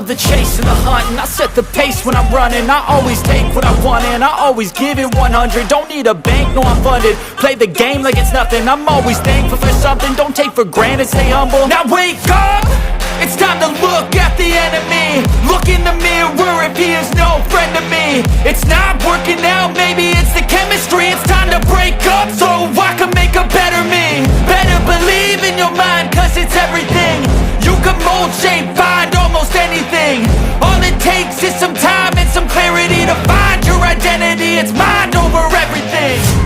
love the chase and the hunt, and I set the pace when I'm running. I always take what I want and I always give it 100. Don't need a bank, no I'm funded. Play the game like it's nothing. I'm always thankful for something. Don't take for granted, stay humble. Now wake up! It's time to look at the enemy. Look in the mirror if he is no friend to me. It's not working out, maybe it's the chemistry. It's time to break up so I can make a better me. Better believe in your mind, cause it's everything. You can mold, shape, find almost anything. All it takes is some time and some clarity to find your identity. It's mind over everything.